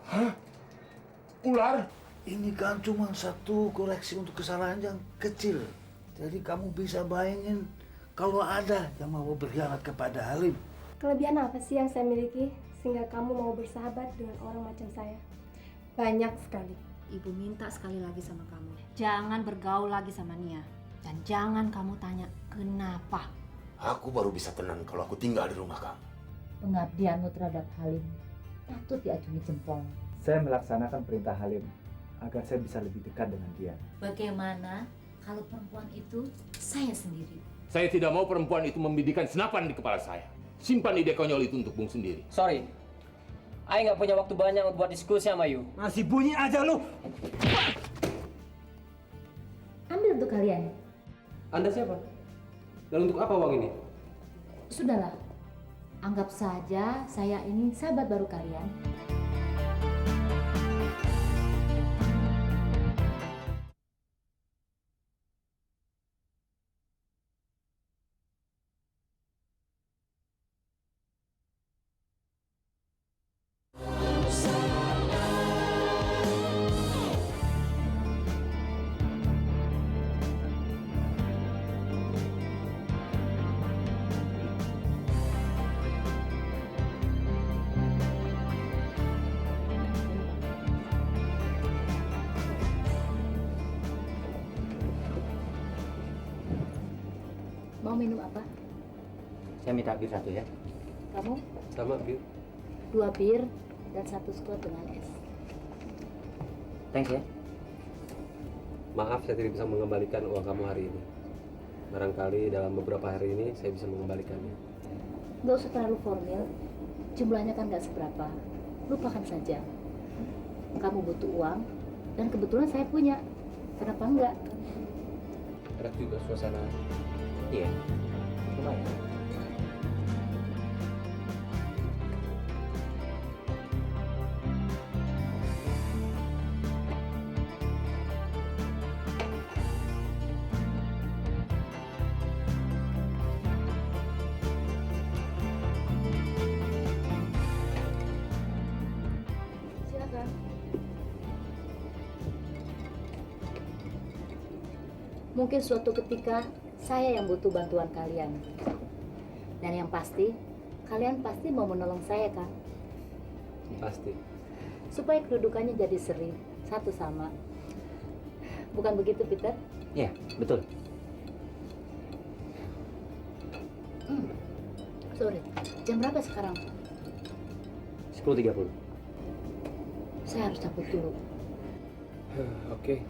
Hah? Ular? Ini kan cuma satu koreksi untuk kesalahan yang kecil. Jadi kamu bisa bayangin kalau ada yang mau berkhianat kepada Halim. Kelebihan apa sih yang saya miliki sehingga kamu mau bersahabat dengan orang macam saya? Banyak sekali. Ibu minta sekali lagi sama kamu, jangan bergaul lagi sama Nia. Dan jangan kamu tanya kenapa. Aku baru bisa tenang kalau aku tinggal di rumah kamu. Pengabdianmu terhadap Halim patut diacungi jempol. Saya melaksanakan perintah Halim agar saya bisa lebih dekat dengan dia. Bagaimana kalau perempuan itu saya sendiri? Saya tidak mau perempuan itu membidikan senapan di kepala saya. Simpan ide konyol itu untuk Bung sendiri. Sorry, Aing nggak punya waktu banyak untuk buat diskusi sama you. Masih bunyi aja lu! Ambil untuk kalian. Anda siapa? Dan untuk apa uang ini? Sudahlah, anggap saja saya ini sahabat baru kalian. Mau minum apa? Saya minta bir satu ya. Kamu? Sama bir. 2 bir dan 1 squat dengan es. Thanks ya. Maaf saya tidak bisa mengembalikan uang kamu hari ini. Barangkali dalam beberapa hari ini saya bisa mengembalikannya. Nggak usah terlalu formal. Jumlahnya kan nggak seberapa. Lupakan saja. Kamu butuh uang dan kebetulan saya punya. Kenapa enggak? Enak juga suasana. Iya. Lumayan. Silakan. Mungkin suatu ketika saya yang butuh bantuan kalian. Dan yang pasti, kalian pasti mau menolong saya kan? Pasti. Supaya kedudukannya jadi seri, satu sama. Bukan begitu, Peter? Iya, betul. Sorry, jam berapa sekarang? 10.30. Saya harus cabut dulu. Oke.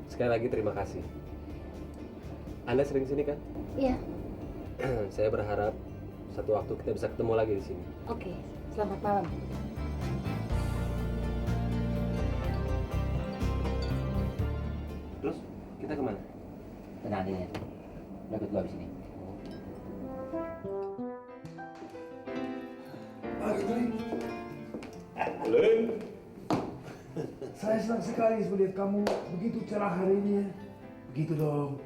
Sekali lagi terima kasih. Anda sering sini kan? Iya, Saya berharap satu waktu kita bisa ketemu lagi di sini. oke. Selamat malam. Terus kita kemana? Tenang aja, udah ikut gua abis ini. Pagi, Tri. Lim. Saya senang sekali melihat kamu begitu cerah hari ini. Begitu dong.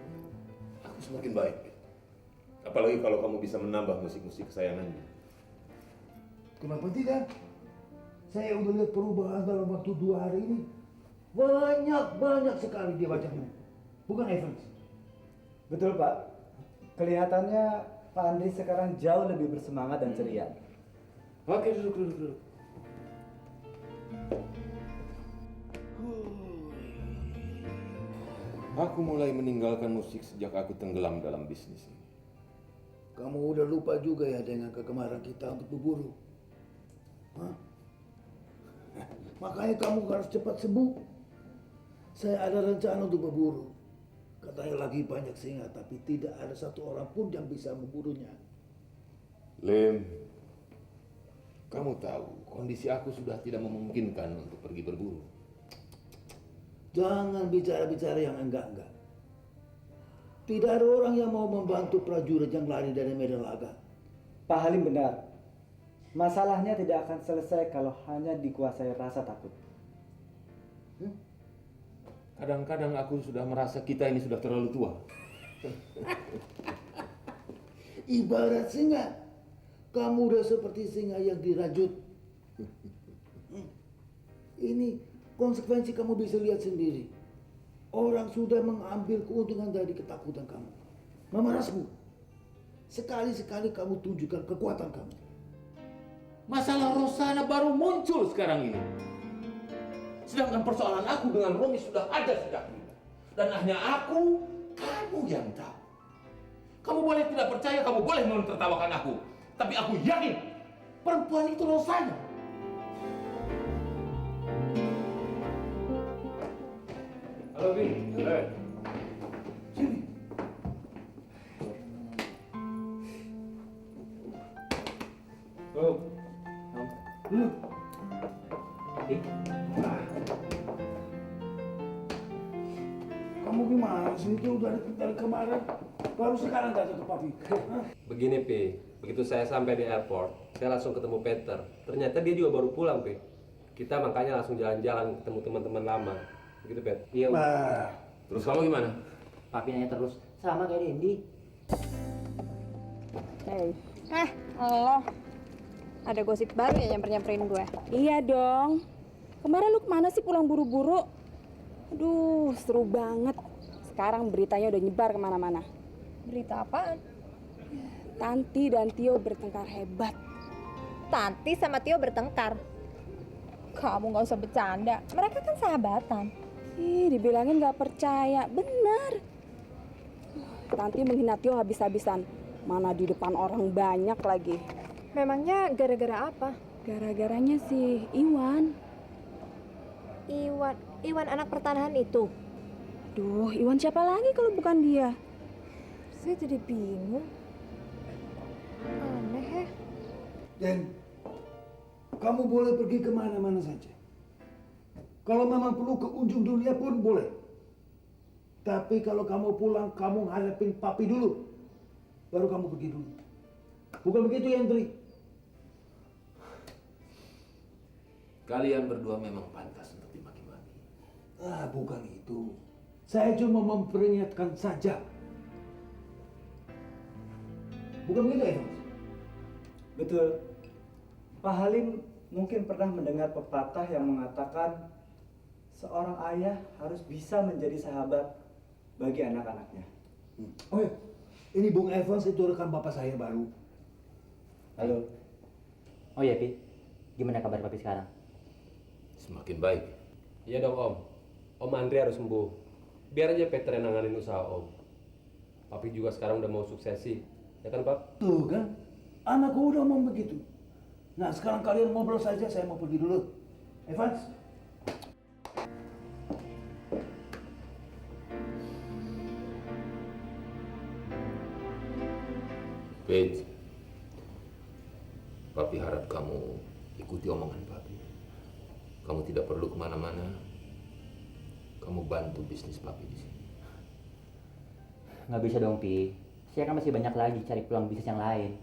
Aku semakin baik. Apalagi kalau kamu bisa menambah musik-musik kesayangannya. Kenapa tidak? Saya udah lihat perubahan dalam waktu 2 hari ini. Banyak sekali dia bacanya. Bukan Evans? Betul Pak. Kelihatannya Pak Andri sekarang jauh lebih bersemangat dan ceria. Oke, duduk. Aku mulai meninggalkan musik sejak aku tenggelam dalam bisnis ini. Kamu udah lupa juga ya dengan kegemaran kita untuk berburu. Hah? Makanya kamu harus cepat sembuh. Saya ada rencana untuk berburu. Katanya lagi banyak singa, tapi tidak ada satu orang pun yang bisa memburunya. Lim, kamu tahu kondisi aku sudah tidak memungkinkan untuk pergi berburu. Jangan bicara-bicara yang enggak-enggak. Tidak ada orang yang mau membantu prajurit yang lari dari medan laga. Pak Halim benar. Masalahnya tidak akan selesai kalau hanya dikuasai rasa takut. Kadang-kadang aku sudah merasa kita ini sudah terlalu tua. Ibarat singa. Kamu udah seperti singa yang dirajut. Ini konsekuensi kamu bisa lihat sendiri. Orang sudah mengambil keuntungan dari ketakutan kamu. Memerasmu. Sekali-sekali kamu tunjukkan kekuatan kamu. Masalah Rosana baru muncul sekarang ini. Sedangkan persoalan aku dengan Romi sudah ada sejak dulu. Dan hanya aku, kamu yang tahu. Kamu boleh tidak percaya, kamu boleh menertawakan aku. Tapi aku yakin, perempuan itu Rosana. Halo, Bin. Sini. Oh, Duduk. Kamu gimana sih? Itu udah dari kemarin. Baru sekarang datang ke papi. Hah? begini Pi, begitu saya sampai di airport, saya langsung ketemu Peter. Ternyata dia juga baru pulang Pi. Kita makanya langsung jalan-jalan ketemu teman-teman lama. Begitu Pet? Iya. Nah, Terus kamu gimana? Papi nanya terus, sama kayak Dendi. Lo ada gosip baru ya nyamperin gue? Iya dong. Kemarin lu kemana sih pulang buru-buru? Aduh, seru banget. Sekarang beritanya udah nyebar kemana-mana. Berita apaan? Tanti dan Tio bertengkar hebat. Tanti sama Tio bertengkar. Kamu nggak usah bercanda. Mereka kan sahabatan. Ih, dibilangin nggak percaya. Benar. Tanti menghina Tio habis-habisan. Mana di depan orang banyak lagi. Memangnya gara-gara apa? Gara-garanya si Iwan. Iwan anak pertanahan itu. Duh, Iwan siapa lagi kalau bukan dia? Saya jadi bingung. Aneh ya. Dan kamu boleh pergi kemana-mana saja. Kalau memang perlu ke ujung dunia pun boleh. Tapi kalau kamu pulang, kamu hadapin papi dulu. Baru kamu pergi dulu. Bukan begitu, Hendri? Kalian berdua memang pantas untuk dimaki-maki. Ah, bukan itu. Saya cuma memperingatkan saja. Bukan begitu, Evans? Betul. Pak Halim mungkin pernah mendengar pepatah yang mengatakan seorang ayah harus bisa menjadi sahabat bagi anak-anaknya. Oh ya, ini Bung Evans itu rekan bapak saya baru. Halo. Oh iya, Pi. Gimana kabar papi sekarang? Semakin baik. Iya dong Om. Om Andre harus sembuh. Biar aja Peter yang nanganin usaha Om. Papi juga sekarang udah mau suksesi. Ya kan Pak? Tuh kan, anakku udah mau begitu. Nah, sekarang kalian ngobrol saja, saya mau pergi dulu. Evans? Pete, Papi harap kamu ikuti omongan Papi. Kamu tidak perlu kemana-mana. Kamu bantu bisnis Papi di sini. Nggak bisa dong, Pi. Saya kan masih banyak lagi cari peluang bisnis yang lain.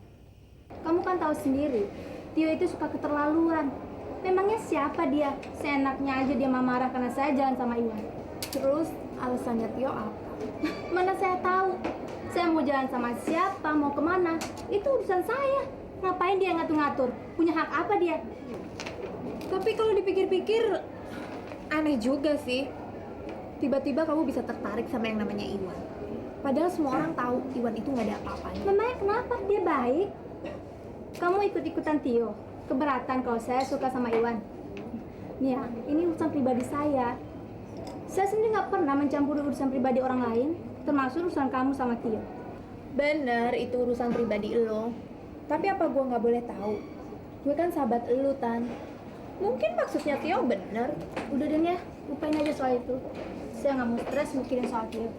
Kamu kan tahu sendiri, Tio itu suka keterlaluan. Memangnya siapa dia? Seenaknya aja dia marah karena saya jalan sama Iwan. Terus alasannya Tio apa? Mana saya tahu? Saya mau jalan sama siapa, mau kemana? Itu urusan saya. Ngapain dia ngatur-ngatur? Punya hak apa dia? Tapi kalau dipikir-pikir aneh juga sih. Tiba-tiba kamu bisa tertarik sama yang namanya Iwan. Padahal semua orang tahu Iwan itu nggak ada apa-apanya. Memangnya kenapa? Dia baik. Kamu ikut-ikutan Tio. Keberatan kalau saya suka sama Iwan. Nih ya, ini urusan pribadi saya. Saya sendiri nggak pernah mencampuri urusan pribadi orang lain, termasuk urusan kamu sama Tio. bener itu urusan pribadi lo. Tapi apa gue nggak boleh tahu? Gue kan sahabat lo, Tan. Mungkin maksudnya Tio bener. Udah deh ya, lupain aja soal itu. Saya nggak mau stres mikirin soal Tio.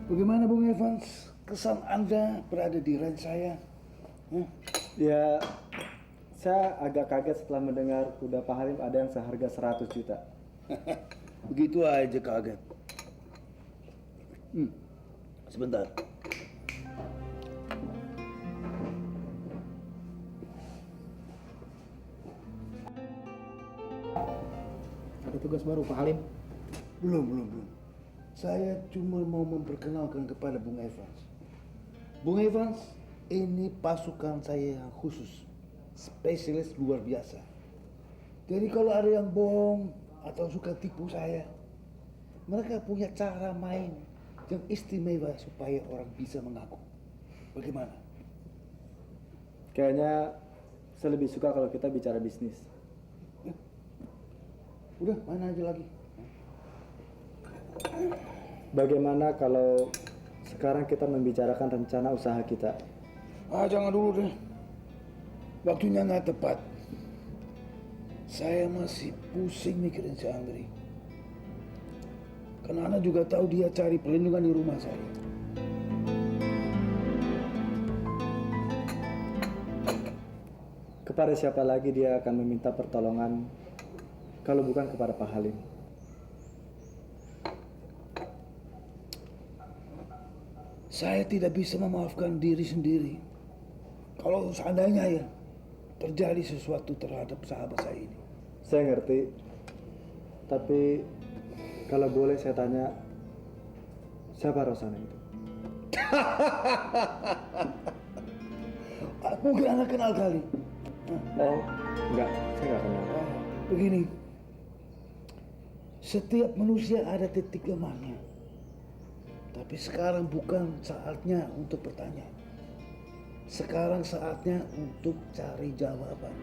Bagaimana Bung Evans? Kesan Anda berada di ranch saya? Hah? Ya, saya agak kaget setelah mendengar kuda Pak Halim ada yang seharga 100 juta. Begitu aja kaget. Sebentar. Ada tugas baru Pak Halim. Belum. Saya cuma mau memperkenalkan kepada Bung Evans. Bung Evans, ini pasukan saya yang khusus. Spesialis luar biasa. Jadi kalau ada yang bohong atau suka tipu saya, mereka punya cara main yang istimewa supaya orang bisa mengaku. Bagaimana? Kayaknya saya lebih suka kalau kita bicara bisnis. Udah, mana aja lagi. Bagaimana kalau sekarang kita membicarakan rencana usaha kita? Jangan dulu deh. Waktunya nggak tepat. Saya masih pusing mikirin si Andri. Karena Ana juga tahu dia cari perlindungan di rumah saya. Kepada siapa lagi dia akan meminta pertolongan kalau bukan kepada Pak Halim? Saya tidak bisa memaafkan diri sendiri. Kalau seandainya ya terjadi sesuatu terhadap sahabat saya ini. Saya ngerti, tapi kalau boleh saya tanya, siapa Rosana itu? Mungkin Anda kenal kali. Oh, enggak, saya nggak kenal. Begini, setiap manusia ada titik lemahnya. Tapi sekarang bukan saatnya untuk bertanya. Sekarang saatnya untuk cari jawaban.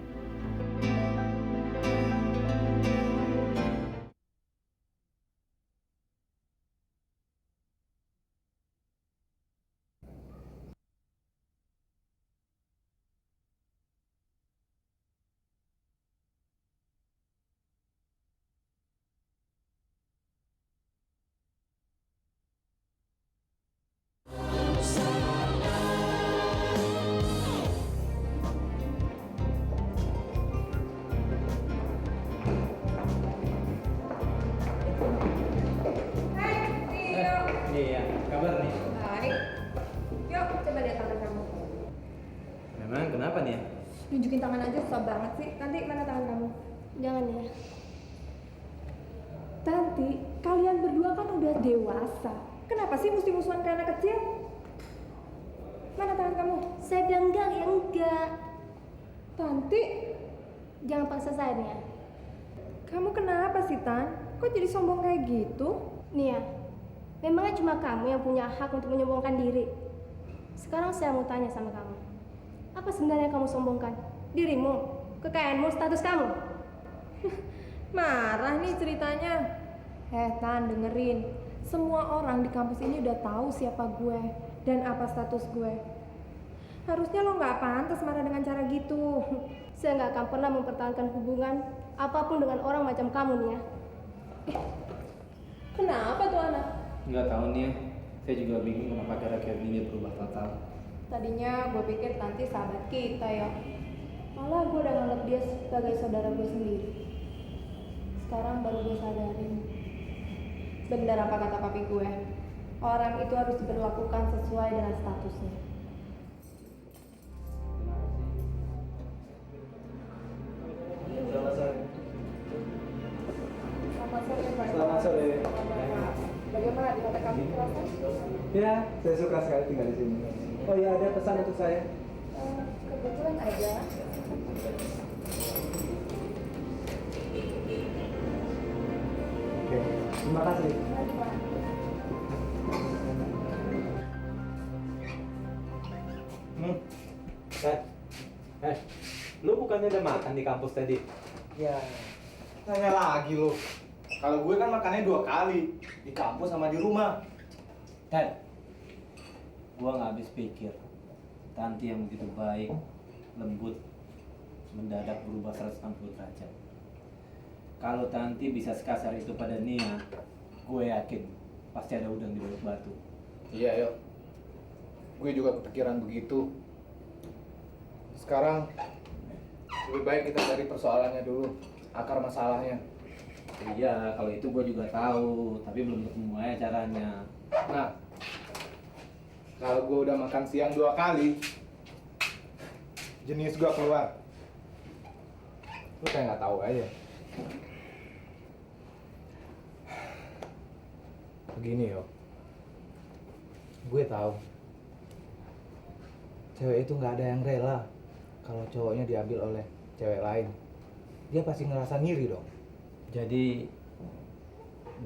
Iya, kabar nih. Baik. Yuk, coba lihat tangan kamu. Memang kenapa nih ya? Nunjukin tangan aja susah banget sih. Tanti, mana tangan kamu? Jangan ya. Tanti, kalian berdua kan udah dewasa. Kenapa sih mesti musuhan kayak anak kecil? Mana tangan kamu? Saya bilang enggak, ya enggak. Tanti, Jangan paksa saya nih ya. kamu kenapa sih, Tan? Kok jadi sombong kayak gitu? Nia, memangnya cuma kamu yang punya hak untuk menyombongkan diri. Sekarang saya mau tanya sama kamu. Apa sebenarnya kamu sombongkan? Dirimu, kekayaanmu, status kamu? Marah nih ceritanya. Tan, dengerin. Semua orang di kampus ini udah tahu siapa gue dan apa status gue. Harusnya lo nggak pantas marah dengan cara gitu. Saya nggak akan pernah mempertahankan hubungan apapun dengan orang macam kamu, Nia. Kenapa tuh anak? Nggak tahu nih ya. Saya juga bingung kenapa kira-kira dia berubah total. Tadinya gue pikir Tanti sahabat kita ya. Malah gue udah nganggap dia sebagai saudara gue sendiri. Sekarang baru gue sadarin. Benar apa kata papi gue. Orang itu harus diperlakukan sesuai dengan statusnya. Selamat sore. Selamat sore, Pak. Selamat sore. Bagaimana di mata kami kerasan? Ya, saya suka sekali tinggal di sini. Oh iya, ada pesan untuk saya. Kebetulan aja. Oke, terima kasih. Lu bukannya udah makan di kampus tadi? Ya, tanya lagi lo. Kalau gue kan makannya 2 kali, di kampus sama di rumah. Ted, gua nggak habis pikir. Tanti yang begitu baik, lembut, mendadak berubah 160 derajat. Kalau Tanti bisa sekasar itu pada Nia, gue yakin pasti ada udang di balik batu. Iya, yuk. Gue juga kepikiran begitu. Sekarang lebih baik kita cari persoalannya dulu, akar masalahnya. Iya, kalau itu gue juga tahu, tapi belum ketemu aja caranya. Nah, kalau gue udah makan siang 2 kali, jenis gue keluar. Lu kayak nggak tahu aja. Begini yo, gue tahu cewek itu nggak ada yang rela kalau cowoknya diambil oleh cewek lain. Dia pasti ngerasa ngiri dong. Jadi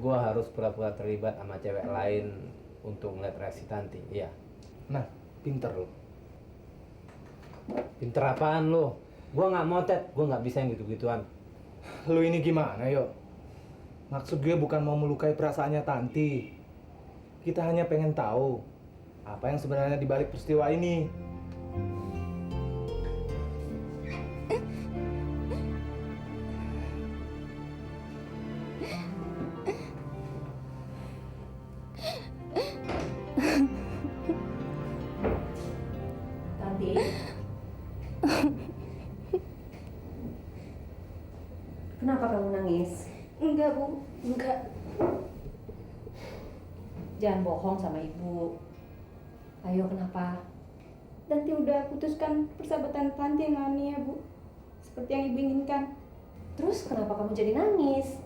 gue harus pura-pura terlibat sama cewek lain untuk ngeliat reaksi Tanti, iya. Nah, pinter lo. Pinter apaan lo? Gue nggak motet, gue nggak bisa yang gitu-gituan. Lu ini gimana yo? Maksud gue bukan mau melukai perasaannya Tanti. Kita hanya pengen tahu apa yang sebenarnya dibalik peristiwa ini. Tanti. Kenapa kamu nangis? Enggak, Bu. Enggak. Jangan bohong sama ibu. Ayo, kenapa? Tanti udah putuskan persahabatan Tanti dengan Nia, Bu. Seperti yang Ibu inginkan. Terus kenapa kamu jadi nangis?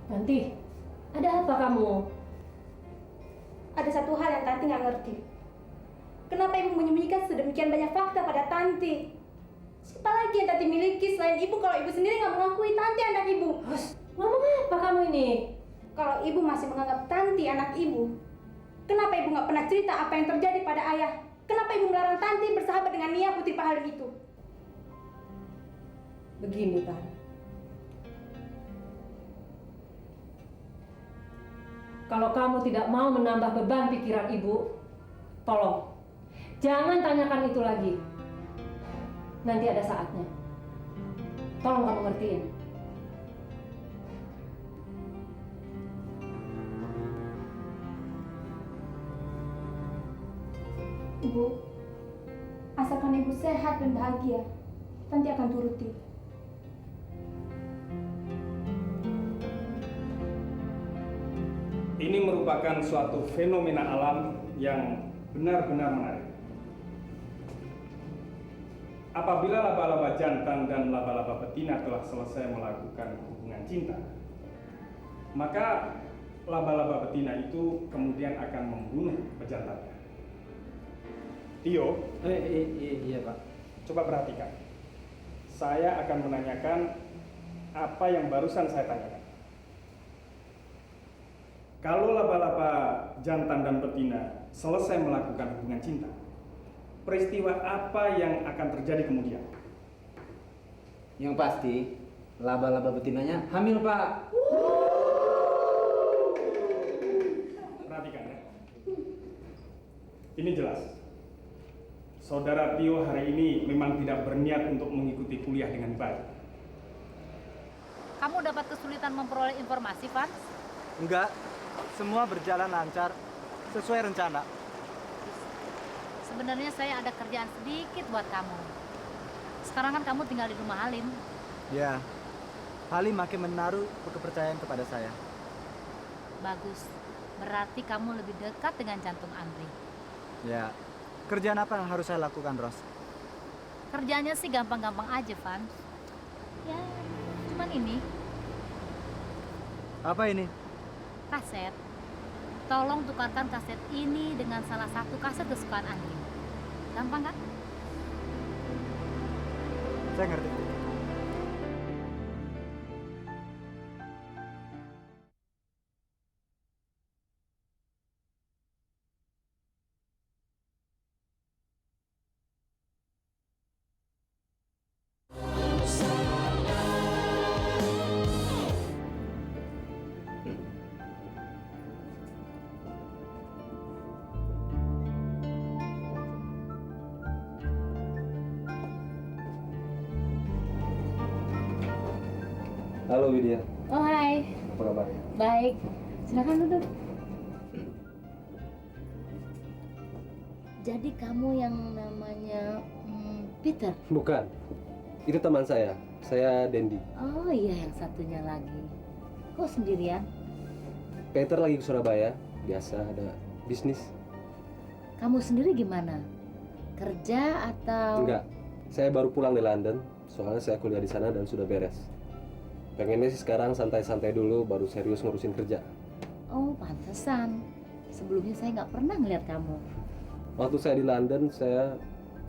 Tanti, ada apa kamu? Ada satu hal yang Tanti nggak ngerti. Kenapa Ibu menyembunyikan sedemikian banyak fakta pada Tanti? Siapa lagi yang Tanti miliki selain Ibu kalau Ibu sendiri nggak mengakui Tanti anak Ibu? Ngomong apa kamu ini? Kalau Ibu masih menganggap Tanti anak Ibu, kenapa Ibu nggak pernah cerita apa yang terjadi pada Ayah? Kenapa Ibu melarang Tanti bersahabat dengan Nia putri Pak Halim itu? Begini, Tan. Kalau kamu tidak mau menambah beban pikiran ibu, tolong jangan tanyakan itu lagi. Nanti ada saatnya. Tolong kamu ngertiin. Ibu, asalkan Ibu sehat dan bahagia, Tanti akan turuti. Ini merupakan suatu fenomena alam yang benar-benar menarik. Apabila laba-laba jantan dan laba-laba betina telah selesai melakukan hubungan cinta, maka laba-laba betina itu kemudian akan membunuh pejantannya. Tio, Iya Pak. coba perhatikan. Saya akan menanyakan apa yang barusan saya tanyakan. Kalau laba-laba jantan dan betina selesai melakukan hubungan cinta, peristiwa apa yang akan terjadi kemudian? Yang pasti, laba-laba betinanya hamil, Pak. Perhatikan ya. Ini jelas. Saudara Tio hari ini memang tidak berniat untuk mengikuti kuliah dengan baik. Kamu dapat kesulitan memperoleh informasi, Van? Enggak, semua berjalan lancar sesuai rencana. Sebenarnya saya ada kerjaan sedikit buat kamu. Sekarang kan kamu tinggal di rumah Halim. Ya, Halim makin menaruh kepercayaan kepada saya. Bagus. Berarti kamu lebih dekat dengan jantung Andri. Ya, kerjaan apa yang harus saya lakukan, Ros? Kerjanya sih gampang-gampang aja, Van. Ya, cuman ini. Apa ini? Kaset. Tolong tukarkan kaset ini dengan salah satu kaset kesukaan Andri. Gampang kan? Saya ngerti. Halo Widya. Oh hai, Apa kabar? baik. Silakan duduk. Jadi kamu yang namanya Peter? Bukan. Itu teman saya. Saya Dendi. Oh iya, yang satunya lagi. Kok sendirian? Peter lagi ke Surabaya. Biasa ada bisnis. Kamu sendiri gimana? Kerja atau? Enggak. Saya baru pulang dari London. Soalnya saya kuliah di sana dan sudah beres. Pengennya sih sekarang santai-santai dulu, baru serius ngurusin kerja. Oh, pantesan. Sebelumnya saya nggak pernah ngeliat kamu. Waktu saya di London, saya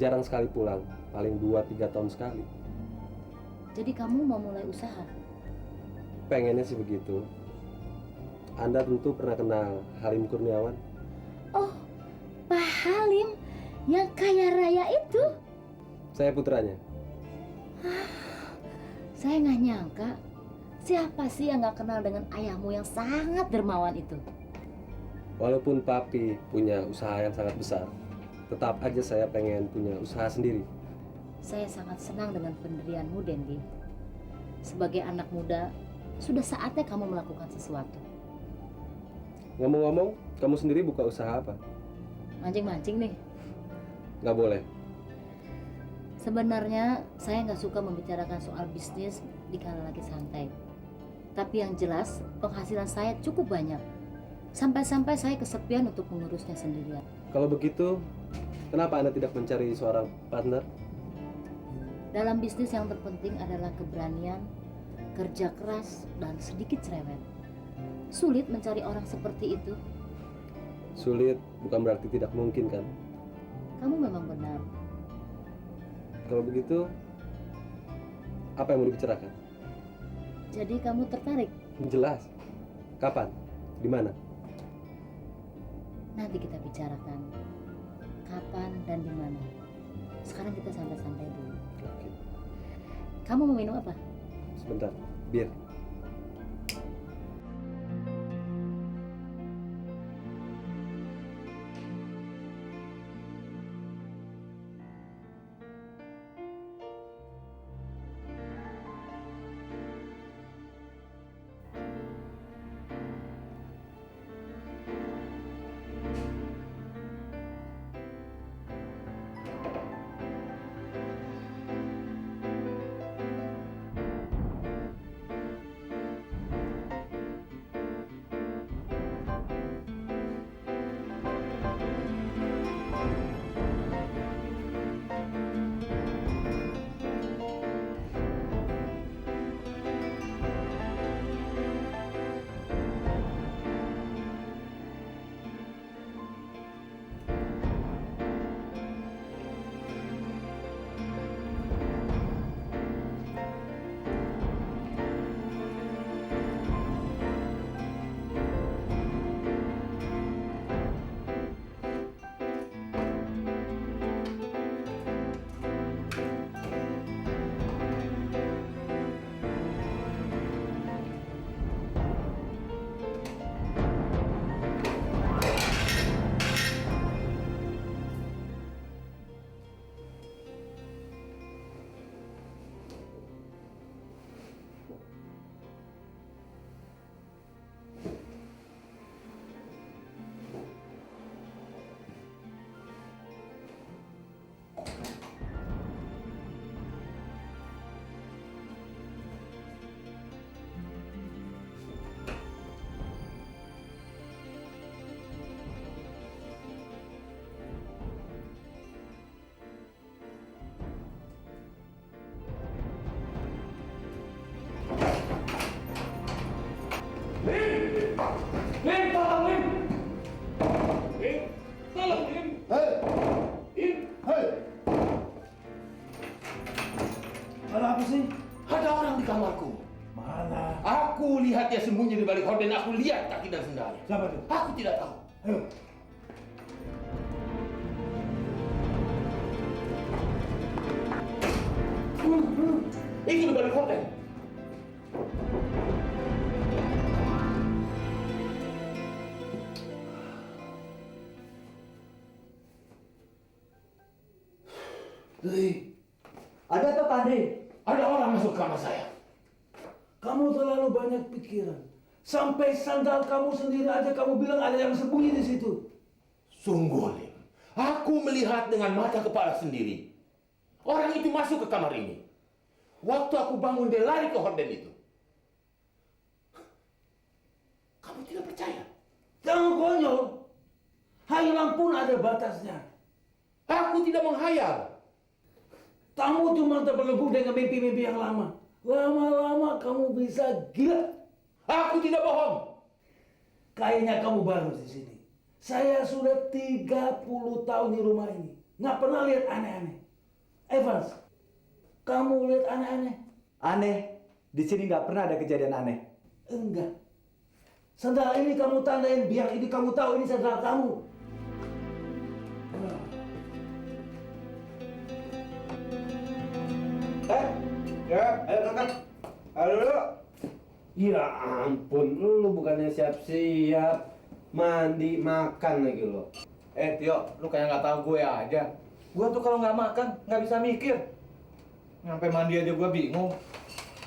jarang sekali pulang. Paling 2-3 tahun sekali. Jadi kamu mau mulai usaha? Pengennya sih begitu. Anda tentu pernah kenal Halim Kurniawan? Oh, Pak Halim yang kaya raya itu? Saya putranya. Saya nggak nyangka. Siapa sih yang nggak kenal dengan ayahmu yang sangat dermawan itu? Walaupun papi punya usaha yang sangat besar, tetap aja saya pengen punya usaha sendiri. Saya sangat senang dengan pendirianmu, Dendi. Sebagai anak muda, sudah saatnya kamu melakukan sesuatu. Ngomong-ngomong, kamu sendiri buka usaha apa? Mancing-mancing nih. Nggak boleh. Sebenarnya saya nggak suka membicarakan soal bisnis di kala lagi santai. Tapi yang jelas penghasilan saya cukup banyak. Sampai-sampai saya kesepian untuk mengurusnya sendirian. Kalau begitu, kenapa Anda tidak mencari seorang partner? Dalam bisnis yang terpenting adalah keberanian, kerja keras, dan sedikit cerewet. Sulit mencari orang seperti itu. Sulit bukan berarti tidak mungkin kan? Kamu memang benar. Kalau begitu, apa yang mau dibicarakan? Jadi kamu tertarik? Jelas. Kapan? Di mana? Nanti kita bicarakan kapan dan di mana. Sekarang kita santai-santai dulu. Oke. Kamu mau minum apa? Sebentar. Bir. Lim, tolong Lim. Lim, tolong Lim. Hei, Lim, hei. Ada apa sih? ada orang di kamarku. Mana? Aku lihat dia sembunyi di balik horden. Aku lihat kaki dan sendalnya. Siapa itu? Aku tidak tahu. Ayo. Itu di balik horden. Ada apa Pak Andre? Ada orang masuk kamar saya. Kamu terlalu banyak pikiran. Sampai sandal kamu sendiri aja kamu bilang ada yang sembunyi di situ. Sungguh, Lim. Aku melihat dengan mata kepala sendiri. Orang itu masuk ke kamar ini. Waktu aku bangun, dia lari ke horden itu. Kamu tidak percaya? Jangan konyol. Hayalan pun ada batasnya. Aku tidak menghayal. Kamu cuma terberlebur dengan mimpi-mimpi yang lama. Lama-lama kamu bisa gila. Aku tidak bohong. Kayaknya kamu baru di sini. Saya sudah 30 tahun di rumah ini. Nggak pernah lihat aneh-aneh. Evans, kamu lihat aneh-aneh? Aneh? Di sini nggak pernah ada kejadian aneh. Enggak. Sandal ini kamu tandain biar ini kamu tahu ini sandal kamu. Ya, ayo berangkat. Ayo dulu. Ya ampun, lu bukannya siap-siap mandi makan lagi lo. Tio, lu kayak nggak tahu gue aja. Gue tuh kalau nggak makan nggak bisa mikir. Sampai mandi aja gue bingung.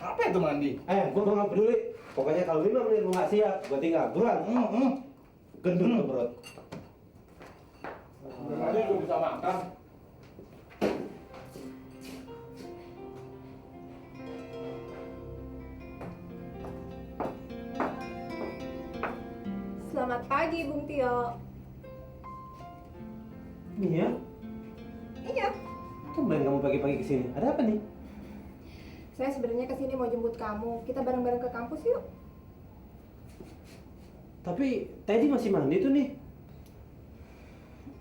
Apa itu mandi? Gue nggak peduli. Pokoknya kalau 5 menit lu nggak siap, gue tinggal. Buruan. Gendut ke perut. Aja gue bisa makan. Selamat pagi, Bung Tio. Mia, Iya, tumben kamu pagi-pagi kesini. Ada apa nih? saya sebenarnya kesini mau jemput kamu. Kita bareng-bareng ke kampus yuk. Tapi Teddy masih mandi tuh nih.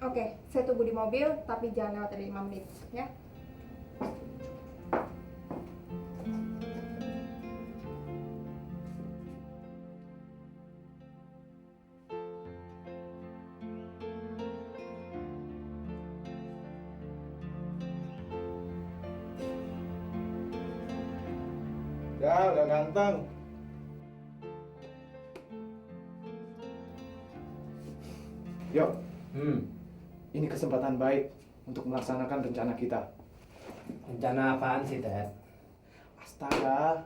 Oke, saya tunggu di mobil, tapi jangan lewat dari 5 menit, ya. Ya, udah ganteng. Yuk, ini kesempatan baik untuk melaksanakan rencana kita. Rencana apaan sih, Ted? Astaga,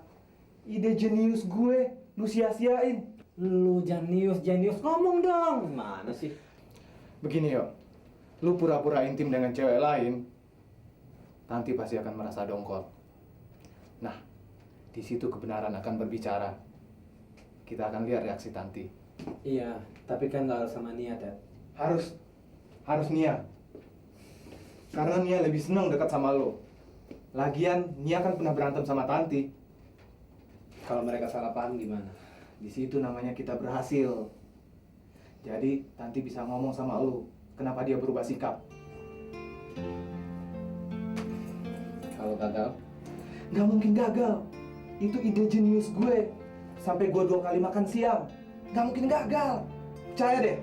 ide jenius gue, lu sia-siain. Lu jenius ngomong dong. Mana sih? Begini yuk, lu pura-pura intim dengan cewek lain, Tanti pasti akan merasa dongkol. Nah, di situ kebenaran akan berbicara. Kita akan lihat reaksi Tanti. Iya, tapi kan nggak harus sama Nia, Ted. Harus Nia. Karena Nia lebih senang dekat sama lo. Lagian Nia kan pernah berantem sama Tanti. Kalau mereka salah paham gimana? Di situ namanya kita berhasil. Jadi Tanti bisa ngomong sama lo, kenapa dia berubah sikap. Kalau gagal? Nggak mungkin gagal. Itu ide jenius gue. Sampai gue 2 kali makan siang. Nggak mungkin gagal. Percaya deh.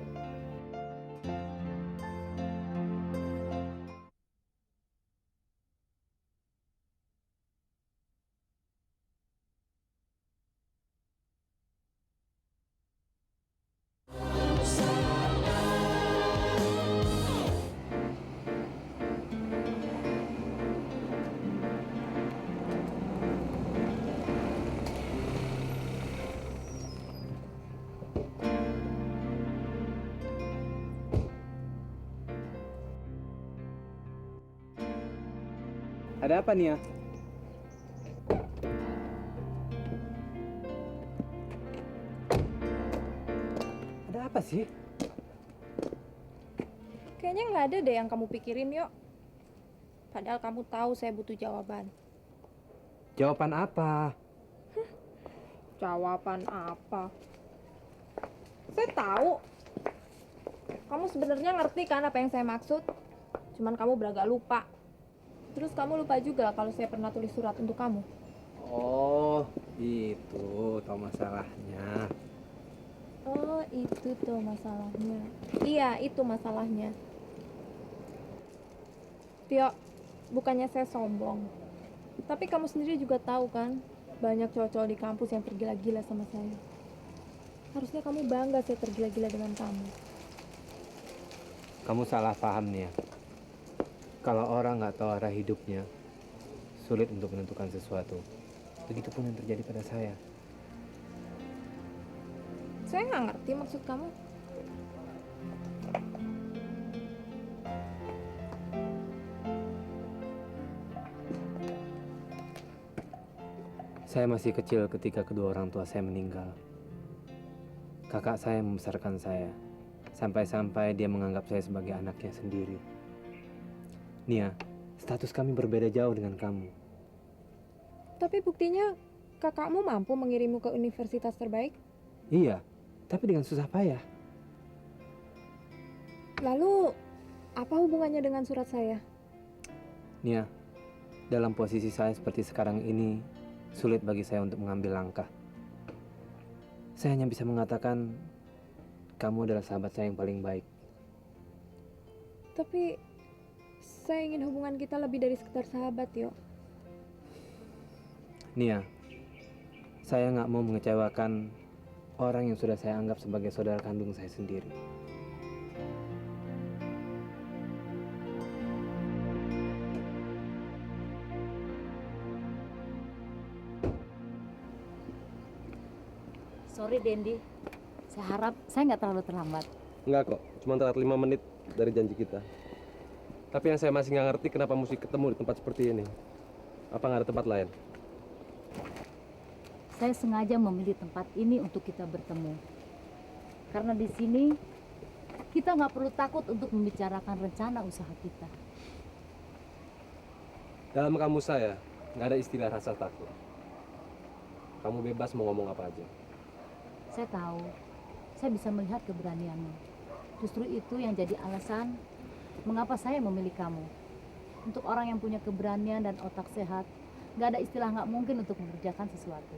Ada apa nih ya? Ada apa sih? Kayaknya nggak ada deh yang kamu pikirin, yuk. Padahal kamu tahu saya butuh jawaban. Jawaban apa? Jawaban apa? Saya tahu. Kamu sebenarnya ngerti kan apa yang saya maksud? Cuman kamu beragak lupa. Terus kamu lupa juga kalau saya pernah tulis surat untuk kamu. Oh, itu tau masalahnya. Oh, itu tuh masalahnya. Iya, itu masalahnya. Tio, bukannya saya sombong. Tapi kamu sendiri juga tahu kan, banyak cowok-cowok di kampus yang tergila-gila sama saya. Harusnya kamu bangga saya tergila-gila dengan kamu. Kamu salah paham nih ya. Kalau orang nggak tahu arah hidupnya, sulit untuk menentukan sesuatu. Begitupun yang terjadi pada saya. Saya nggak ngerti maksud kamu. Saya masih kecil ketika kedua orang tua saya meninggal. Kakak saya membesarkan saya, sampai-sampai dia menganggap saya sebagai anaknya sendiri. Nia, status kami berbeda jauh dengan kamu. Tapi buktinya kakakmu mampu mengirimmu ke universitas terbaik. Iya, tapi dengan susah payah. Lalu, apa hubungannya dengan surat saya? Nia, dalam posisi saya seperti sekarang ini, sulit bagi saya untuk mengambil langkah. Saya hanya bisa mengatakan, kamu adalah sahabat saya yang paling baik. Tapi, saya ingin hubungan kita lebih dari sekedar sahabat, yo. Nia, saya nggak mau mengecewakan orang yang sudah saya anggap sebagai saudara kandung saya sendiri. Sorry Dendi, saya harap saya nggak terlalu terlambat. Enggak kok, cuma telat 5 menit dari janji kita. Tapi yang saya masih nggak ngerti kenapa mesti ketemu di tempat seperti ini. Apa nggak ada tempat lain? Saya sengaja memilih tempat ini untuk kita bertemu. Karena di sini kita nggak perlu takut untuk membicarakan rencana usaha kita. Dalam kamus saya, nggak ada istilah rasa takut. Kamu bebas mau ngomong apa aja. Saya tahu, saya bisa melihat keberanianmu. Justru itu yang jadi alasan mengapa saya memilih kamu. Untuk orang yang punya keberanian dan otak sehat, nggak ada istilah nggak mungkin untuk mengerjakan sesuatu.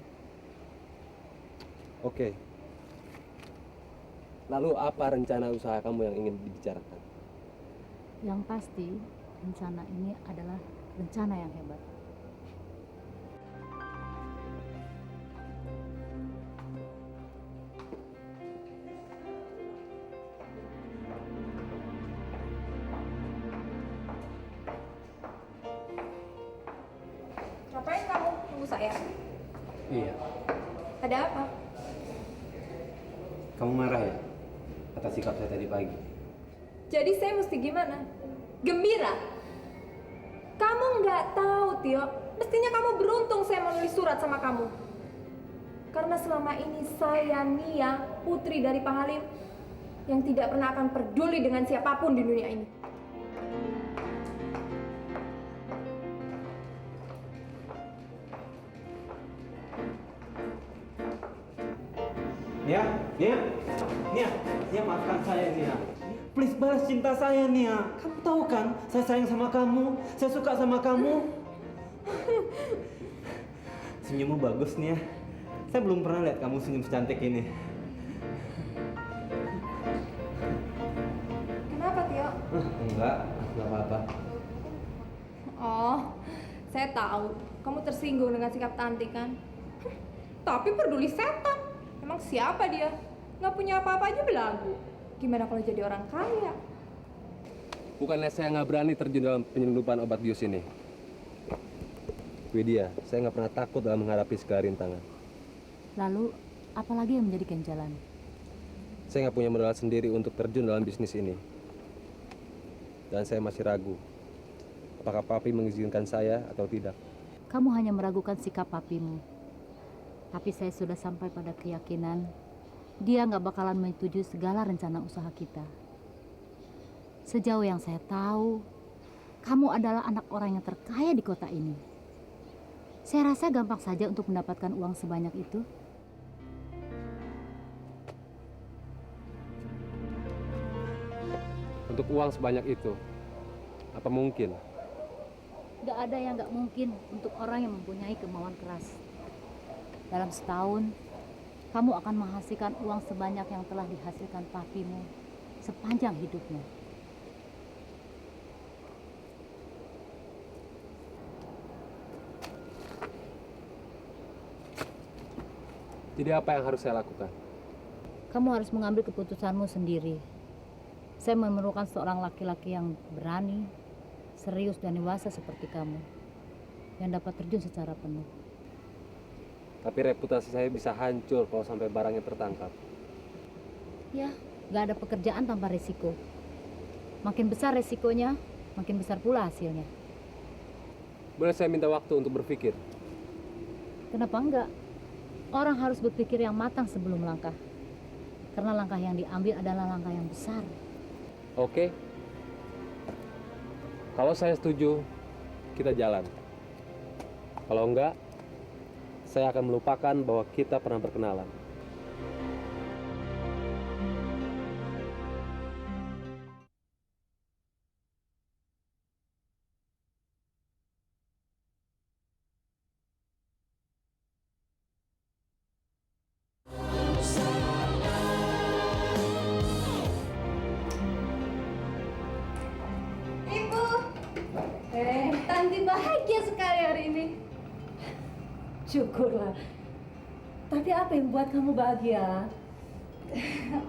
Oke. Lalu apa rencana usaha kamu yang ingin dibicarakan? Yang pasti, rencana ini adalah rencana yang hebat. Ngapain kamu tunggu saya? Iya. Ada apa? Kamu marah ya atas sikap saya tadi pagi? Jadi saya mesti gimana? Gembira? Kamu nggak tahu, Tio. Mestinya kamu beruntung saya menulis surat sama kamu. Karena selama ini saya, Nia, putri dari Pak Halim, yang tidak pernah akan peduli dengan siapapun di dunia ini. Nia, maafkan saya Nia. Please balas cinta saya Nia. Kamu tahu kan, saya sayang sama kamu, saya suka sama kamu. Senyummu bagus Nia. Saya belum pernah lihat kamu senyum secantik ini. Kenapa, Tio? Enggak apa-apa. Oh, saya tahu. Kamu tersinggung dengan sikap Tanti kan? Tapi peduli setan. Emang siapa dia? Nggak punya apa-apa aja belagu. Gimana kalau jadi orang kaya? Bukannya saya nggak berani terjun dalam penyelundupan obat bius ini. Widya, saya nggak pernah takut dalam menghadapi segala rintangan. Lalu, apalagi yang menjadi ganjalan? Saya nggak punya modal sendiri untuk terjun dalam bisnis ini. Dan saya masih ragu, apakah papi mengizinkan saya atau tidak. Kamu hanya meragukan sikap papimu. Tapi saya sudah sampai pada keyakinan dia nggak bakalan menyetujui segala rencana usaha kita. Sejauh yang saya tahu, kamu adalah anak orang yang terkaya di kota ini. Saya rasa gampang saja untuk mendapatkan uang sebanyak itu. Untuk uang sebanyak itu, apa mungkin? Gak ada yang gak mungkin untuk orang yang mempunyai kemauan keras. Dalam setahun, kamu akan menghasilkan uang sebanyak yang telah dihasilkan papimu sepanjang hidupnya. Jadi apa yang harus saya lakukan? Kamu harus mengambil keputusanmu sendiri. Saya memerlukan seorang laki-laki yang berani, serius dan dewasa seperti kamu, yang dapat terjun secara penuh. Tapi reputasi saya bisa hancur kalau sampai barangnya tertangkap. Ya, nggak ada pekerjaan tanpa resiko. Makin besar resikonya, makin besar pula hasilnya. Boleh saya minta waktu untuk berpikir? Kenapa enggak? Orang harus berpikir yang matang sebelum langkah. Karena langkah yang diambil adalah langkah yang besar. Oke. Kalau saya setuju, kita jalan. Kalau enggak, saya akan melupakan bahwa kita pernah berkenalan. Ibu, Tanti bahagia sekali hari ini. Syukurlah. Tapi apa yang buat kamu bahagia?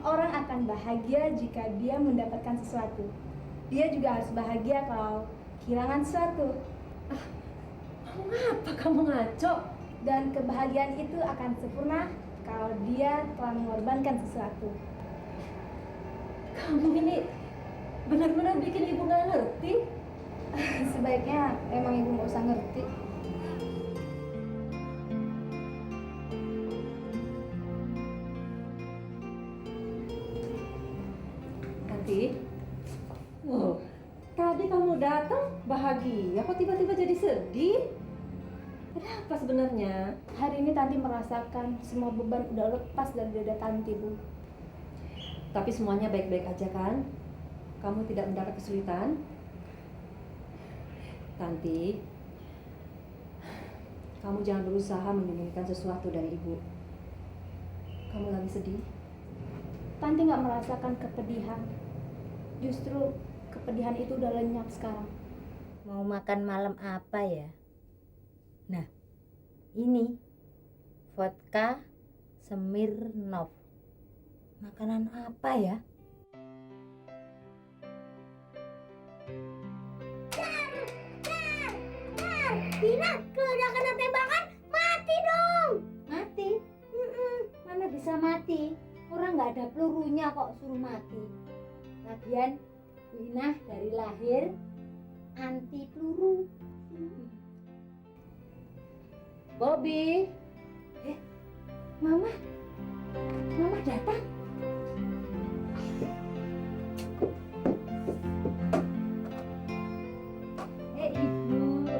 Orang akan bahagia jika dia mendapatkan sesuatu. Dia juga harus bahagia kalau kehilangan sesuatu. Ngapa kamu ngaco? Dan kebahagiaan itu akan sempurna kalau dia telah mengorbankan sesuatu. Kamu ini benar-benar bikin ibu nggak ngerti. Sebaiknya emang ibu nggak usah ngerti. Tanti, oh, tadi kamu datang bahagia, kok tiba-tiba jadi sedih? Ada apa sebenarnya? Hari ini Tanti merasakan semua beban udah lepas dari dada Tanti, Bu. Tapi semuanya baik-baik aja kan? Kamu tidak mendapat kesulitan? Tanti, kamu jangan berusaha menyembunyikan sesuatu dari ibu. Kamu lagi sedih? Tanti nggak merasakan kepedihan. Justru kepedihan itu udah lenyap sekarang. Mau makan malam apa ya? Nah, ini vodka Smirnoff. Makanan apa ya? Dina, kalau udah kena tembakan, mati dong. Mati? Mana bisa mati? Orang nggak ada pelurunya kok suruh mati. Lagian Wina dari lahir anti peluru. Bobby, Mama datang. Ibu,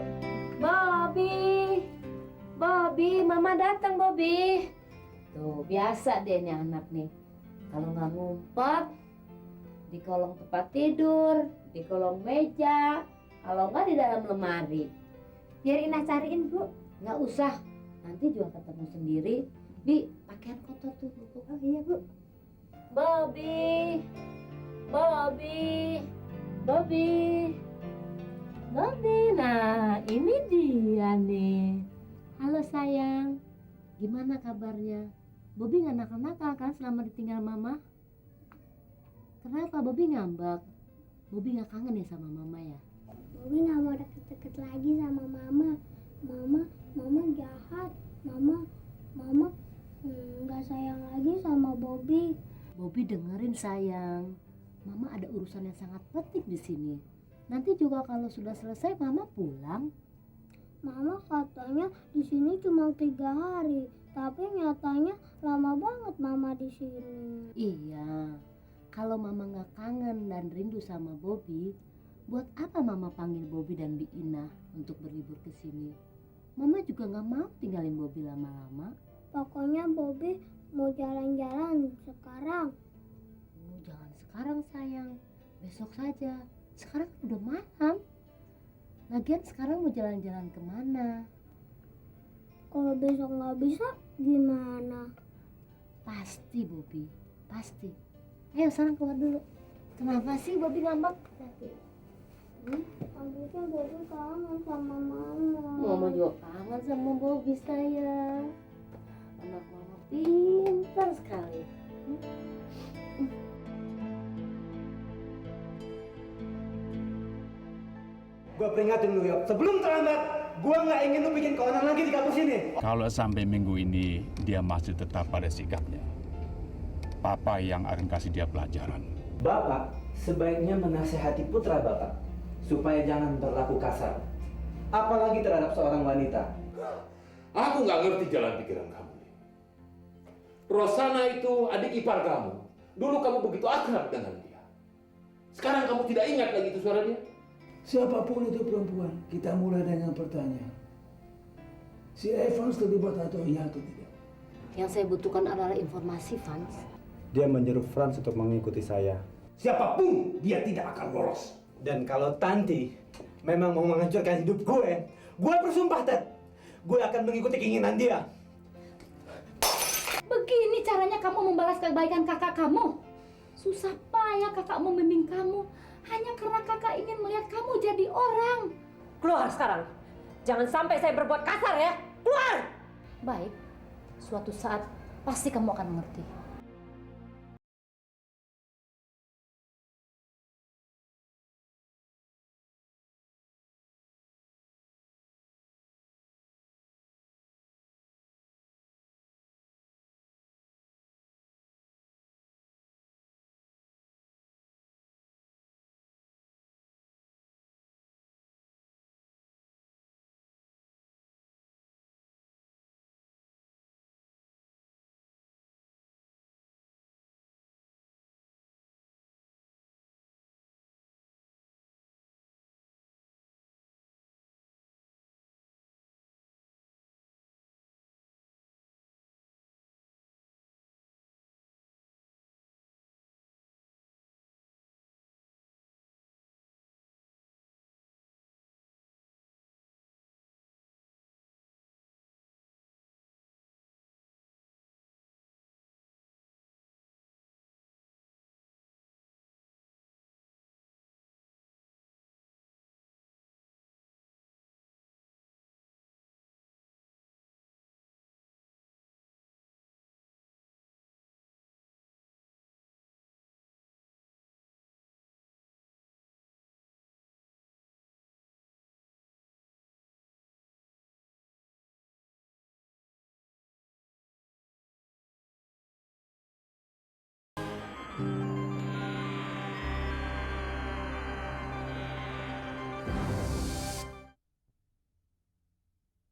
Bobby, Mama datang, Bobby. Tuh, biasa deh nih anak nih. Kalau nggak ngumpet, di kolong tempat tidur, di kolong meja, kalau nggak di dalam lemari. Biar Ina cariin, Bu. Nggak usah, nanti juga ketemu sendiri. Bi, pakaian kotor tuh. Oh iya, Bu. Bobby, nah ini dia nih. Halo sayang, gimana kabarnya? Bobby nggak nakal-nakal kan selama ditinggal Mama? Kenapa Bobby ngambek? Bobby nggak kangen ya sama Mama ya? Bobby nggak mau deket-deket lagi sama Mama. Mama jahat. Mama nggak sayang lagi sama Bobby. Bobby dengerin sayang, Mama ada urusan yang sangat penting di sini. Nanti juga kalau sudah selesai Mama pulang. Mama katanya di sini cuma 3 hari, tapi nyatanya lama banget Mama di sini. Iya, kalau Mama nggak kangen dan rindu sama Bobby, buat apa Mama panggil Bobby dan Bi Ina untuk berlibur ke sini? Mama juga nggak mau tinggalin Bobby lama-lama. Pokoknya Bobby mau jalan-jalan sekarang. Jangan sekarang sayang, besok saja. Sekarang kan udah malam. Lagian sekarang mau jalan-jalan kemana? Kalau besok nggak bisa gimana? Pasti Bobby, pasti. Ayo sekarang keluar dulu. Kenapa sih Bobby ngambek? Habisnya Bobby kangen sama Mama. Mama juga kangen sama Bobby sayang. Anak Mama pintar sekali. Gua peringatin lu ya, sebelum terlambat, gua nggak ingin lu bikin keonaran lagi di kampus ini. Kalau sampai minggu ini dia masih tetap pada sikapnya, papa yang akan kasih dia pelajaran. Bapak sebaiknya menasehati putra Bapak supaya jangan berlaku kasar. Apalagi terhadap seorang wanita. Aku nggak ngerti jalan pikiran kamu. Rosana itu adik ipar kamu. Dulu kamu begitu akrab dengan dia. Sekarang kamu tidak ingat lagi itu suara dia? Siapapun itu perempuan, kita mulai dengan pertanyaan. Si Evans terlibat atau iya atau tidak? Yang saya butuhkan adalah informasi, Vans. Dia menyuruh Franz untuk mengikuti saya. Siapapun, dia tidak akan lolos. Dan kalau Tanti memang mau menghancurkan hidup gue bersumpah, Ted. Gue akan mengikuti keinginan dia. Begini caranya kamu membalas kebaikan kakak kamu. Susah payah kakak membimbing kamu. Hanya karena kakak ingin melihat kamu jadi orang. Keluar sekarang. Jangan sampai saya berbuat kasar ya. Keluar! Baik, suatu saat pasti kamu akan mengerti.